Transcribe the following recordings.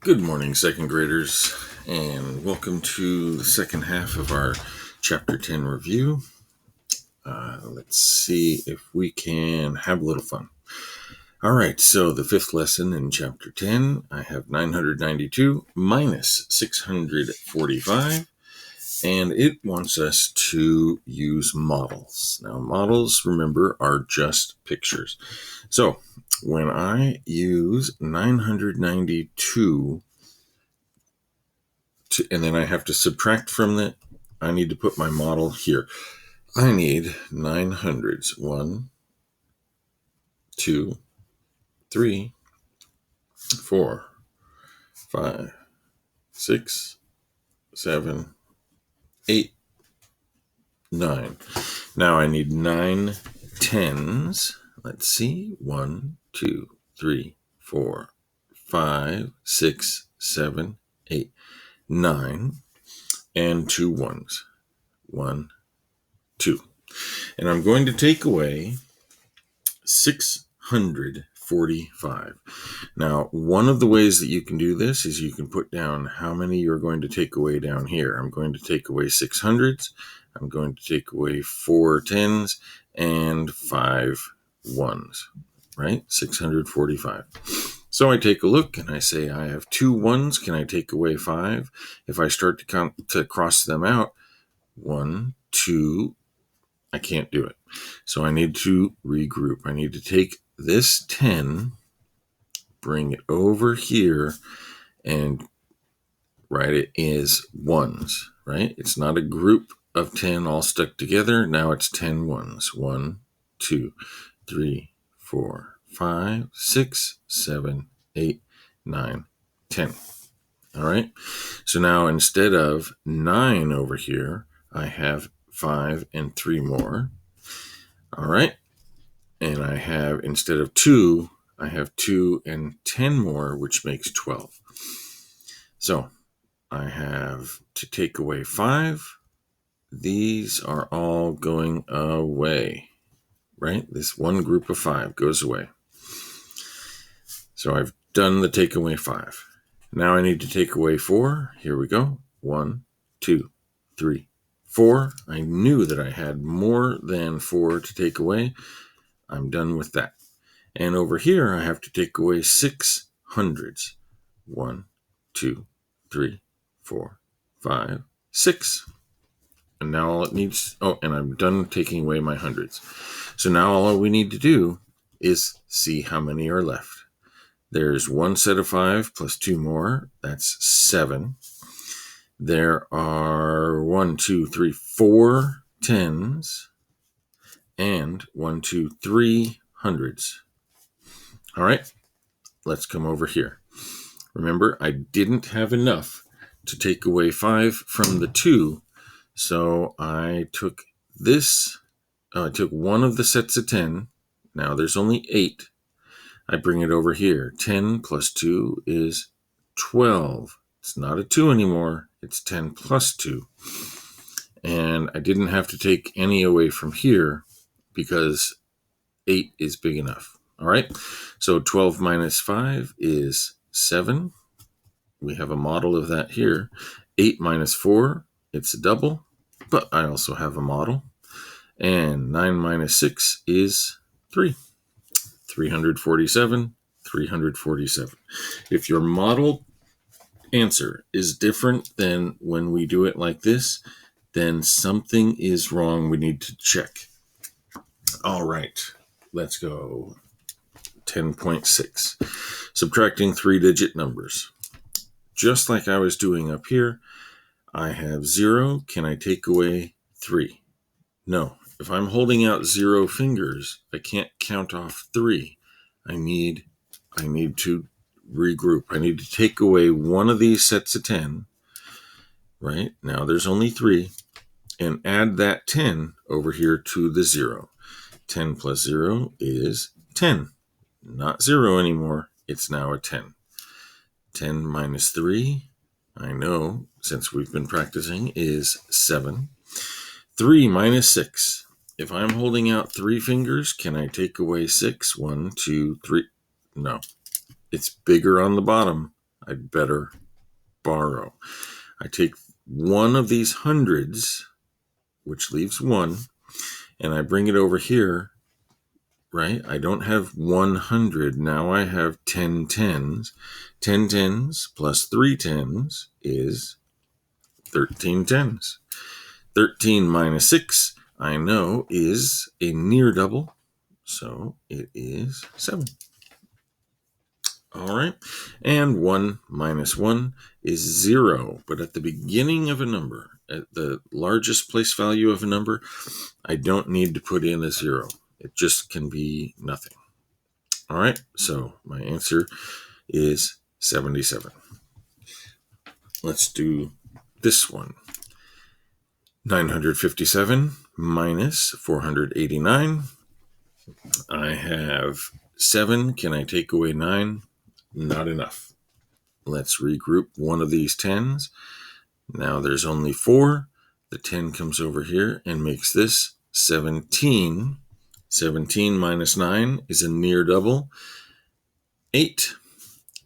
Good morning, second graders, and welcome to the second half of our Chapter 10 review. Let's see if we can have a little fun. All right, so the fifth lesson in Chapter 10, I have 992 minus 645, and it wants us to use models. Now, models, remember, are just pictures. So when I use 992 and then I have to subtract from that, I need to put my model here. I need 900s. 1, 2, 3, 4, 5, 6, 7, 8, 9. Now I need 9 10s. Let's see. 1, 2, 3, 4, 5, 6, 7, 8, 9. And 2 1s. 1, 2. And I'm going to take away 645. Now, one of the ways that you can do this is you can put down how many you're going to take away down here. I'm going to take away 600s. I'm going to take away 4 10s and 5 1s, right? 645. So I take a look and I say I have 2 1s. Can I take away 5? If I start to cross them out, 1, 2, I can't do it. So I need to regroup. I need to take this 10, bring it over here, and write it as 1s, right? It's not a group of 10 all stuck together. Now it's 10 1s. 1, 2, 3, 4, 5, 6, 7, 8, 9, 10. All right. So now instead of 9 over here, I have 5 and 3 more. All right. And I have, instead of 2, I have 2 and 10 more, which makes 12. So I have to take away 5. These are all going away, right? This one group of 5 goes away. So I've done the take away 5. Now I need to take away 4. Here we go. 1, 2, 3, 4. I knew that I had more than 4 to take away. I'm done with that. And over here, I have to take away 6 hundreds. 1, 2, 3, 4, 5, 6. And now all it needs, and I'm done taking away my hundreds. So now all we need to do is see how many are left. There's one set of 5 plus 2 more. That's 7. There are 1, 2, 3, 4 10s and 1, 2, 3 hundreds. All right, let's come over here. Remember, I didn't have enough to take away 5 from the 2, so I took this. I took one of the sets of 10. Now there's only 8. I bring it over here. 10 plus 2 is 12. It's not a 2 anymore. It's 10 plus 2. And I didn't have to take any away from here because 8 is big enough. All right. So 12 minus 5 is 7. We have a model of that here. 8 minus 4, it's a double, but I also have a model. And 9 minus 6 is 3. 347, 347. If your model answer is different than when we do it like this, then something is wrong. We need to check. All right, let's go. 10.6. Subtracting 3-digit numbers. Just like I was doing up here, I have 0. Can I take away 3? No. If I'm holding out 0 fingers, I can't count off 3. I need to regroup. I need to take away one of these sets of 10. Right? Now there's only 3. And add that 10 over here to the 0. 10 plus 0 is 10. Not 0 anymore. It's now a 10. 10 minus 3, I know, since we've been practicing, is 7. 3 minus 6. If I'm holding out 3 fingers, can I take away 6? 1, 2, 3. No. It's bigger on the bottom. I'd better borrow. I take one of these hundreds, which leaves 1, and I bring it over here, right? I don't have 100. Now I have 10 tens. 10 tens plus 3 tens is 13 tens. 13 minus 6, I know, is a near double, so it is 7. All right, and 1 minus 1 is 0, but at the beginning of a number, at the largest place value of a number, I don't need to put in a 0. It just can be nothing. All right, so my answer is 77. Let's do this one. 957 minus 489. I have 7. Can I take away 9? Not enough. Let's regroup one of these 10s. Now there's only 4. The 10 comes over here and makes this 17. 17 minus 9 is a near double. 8.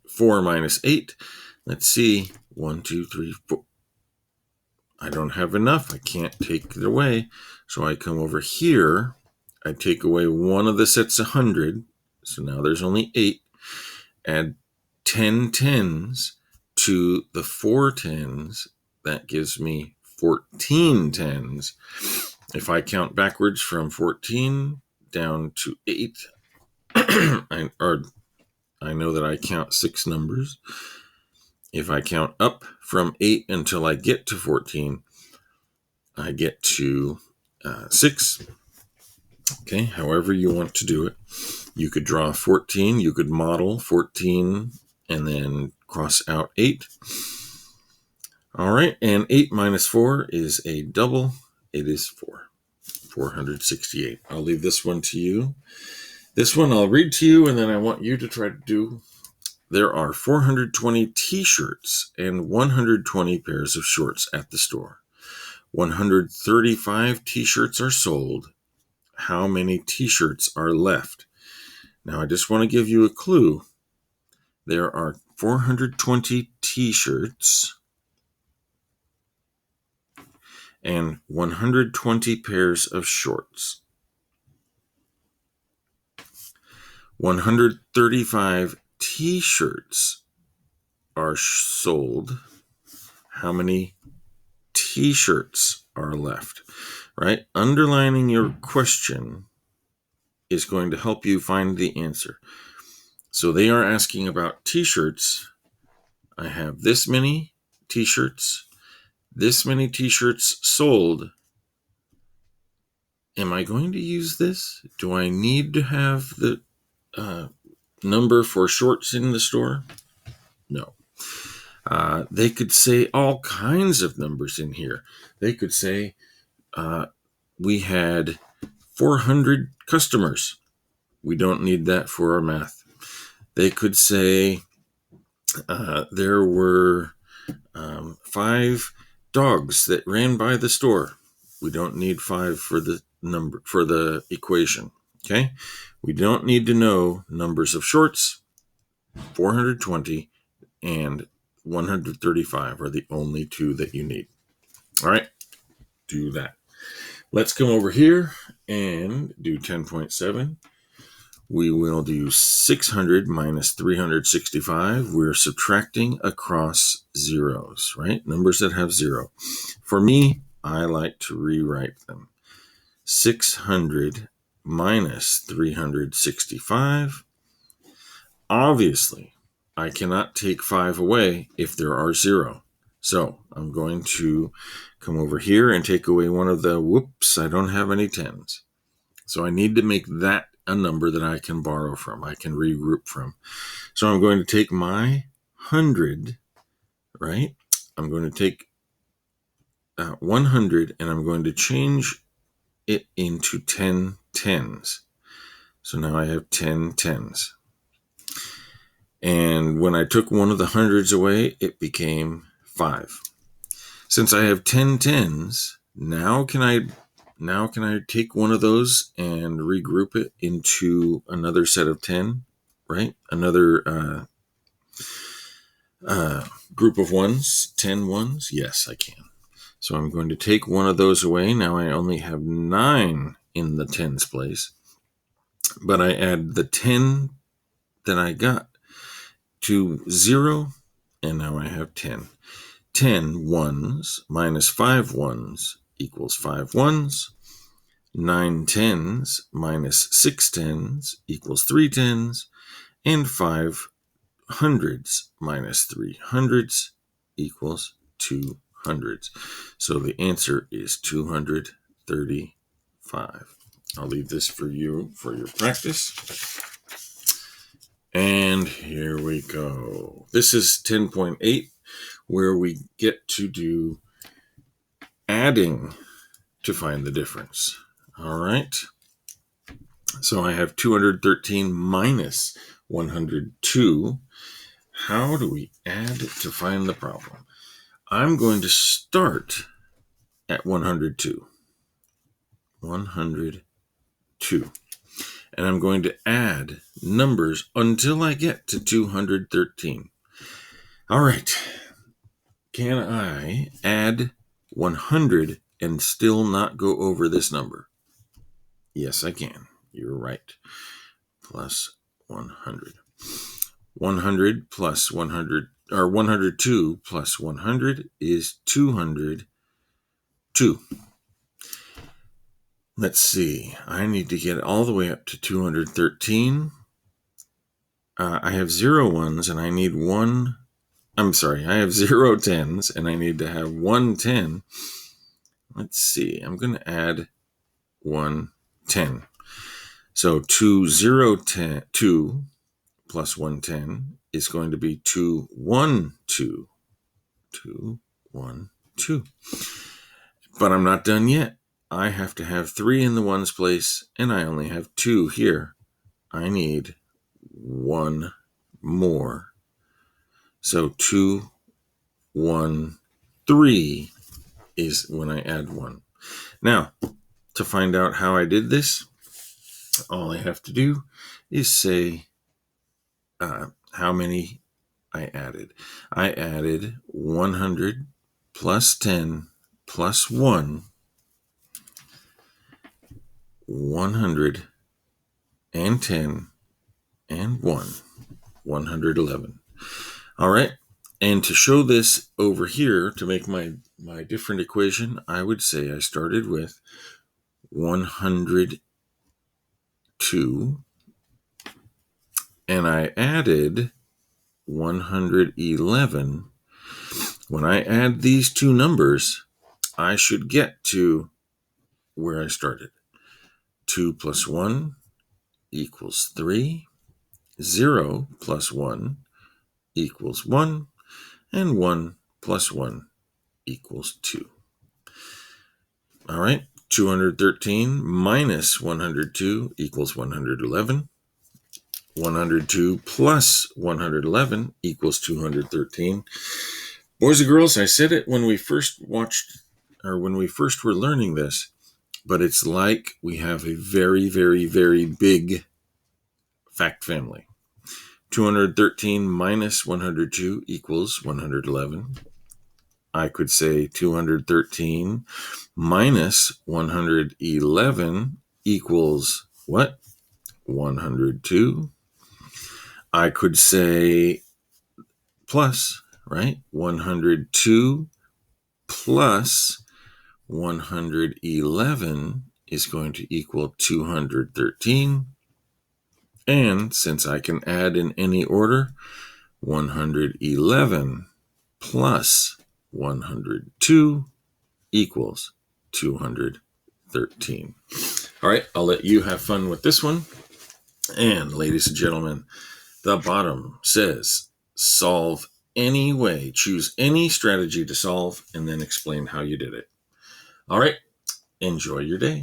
4 minus 8. Let's see. 1, 2, 3, 4. I don't have enough. I can't take it away. So I come over here. I take away one of the sets 100. So now there's only 8. Add 10 tens to the 4 tens. That gives me 14 tens. If I count backwards from 14 down to 8, I know that I count 6 numbers. If I count up from 8 until I get to 14, I get to 6. Okay, however you want to do it. You could draw 14, you could model 14, and then cross out 8. All right, and 8 minus 4 is a double. It is 4. 468. I'll leave this one to you. This one I'll read to you, and then I want you to try to do. There are 420 t-shirts and 120 pairs of shorts at the store. 135 t-shirts are sold. How many t-shirts are left? Now, I just want to give you a clue. There are 420 t-shirts and 120 pairs of shorts. 135 t-shirts are sold. How many t-shirts are left? Right? Underlining your question is going to help you find the answer. So they are asking about t-shirts. I have this many t-shirts, this many t-shirts sold. Am I going to use this? Do I need to have the number for shorts in the store? No. They could say all kinds of numbers in here. They could say we had 400 customers. We don't need that for our math. They could say there were 5 dogs that ran by the store. We don't need 5 for the number for the equation. Okay, we don't need to know numbers of shorts. 420 and 135 are the only 2 that you need. All right, do that. Let's come over here and do 10.7. We will do 600 minus 365. We're subtracting across zeros, right? Numbers that have 0. For me, I like to rewrite them. 600 minus 365. Obviously, I cannot take 5 away if there are 0. So I'm going to come over here and take away one of the, whoops, I don't have any 10s. So I need to make that a number that I can borrow from, I can regroup from. So I'm going to take my 100, right? I'm going to take 100 and I'm going to change it into 10 tens. So now I have 10 tens. And when I took one of the hundreds away, it became 5. Since I have 10 tens, now can I take one of those and regroup it into another set of 10, right? Another Group of ones, 10 ones? Yes, I can. So I'm going to take one of those away. Now I only have 9 in the tens place. But I add the 10 that I got to 0, and now I have 10. 10 ones minus 5 ones equals 5 ones. 9 tens minus 6 tens equals 3 tens. And 5 hundreds minus 3 hundreds equals 2 hundreds. So the answer is 235. I'll leave this for you for your practice. And here we go. This is 10.8, where we get to do adding to find the difference. All right. So I have 213 minus 102. How do we add to find the problem? I'm going to start at 102. 102. And I'm going to add numbers until I get to 213. All right. Can I add 100 and still not go over this number? Yes, I can. You're right. Plus 100. 100 plus 100, or 102 plus 100 is 202. Let's see. I need to get all the way up to 213. I have 0 ones and I need one. I'm sorry. I have 0 tens and I need to have 1 10. Let's see. I'm going to add 1 10. So 2 plus 1 10 is going to be 2 1 2. 2 1 2. But I'm not done yet. I have to have 3 in the ones place, and I only have 2 here. I need 1 more. So 2 1 3 is when I add 1. Now, to find out how I did this, all I have to do is say how many I added. I added 100 plus 10 plus 1, 110 and 1, 111. All right. And to show this over here, to make my different equation, I would say I started with 102 and I added 111. When I add these two numbers, I should get to where I started. 2 plus 1 equals 3. 0 plus 1 equals 1. And 1 plus 1 equals 2. All right. 213 minus 102 equals 111. 102 plus 111 equals 213. Boys and girls, I said it when we first watched, or when we first were learning this, but it's like we have a very, very, very big fact family. 213 minus 102 equals 111. I could say 213 minus 111 equals what? 102. I could say plus, right? 102 plus 111 is going to equal 213. And since I can add in any order, 111 plus 102 equals 213. All right, I'll let you have fun with this one. And ladies and gentlemen, the bottom says solve any way, choose any strategy to solve, and then explain how you did it. All right, enjoy your day.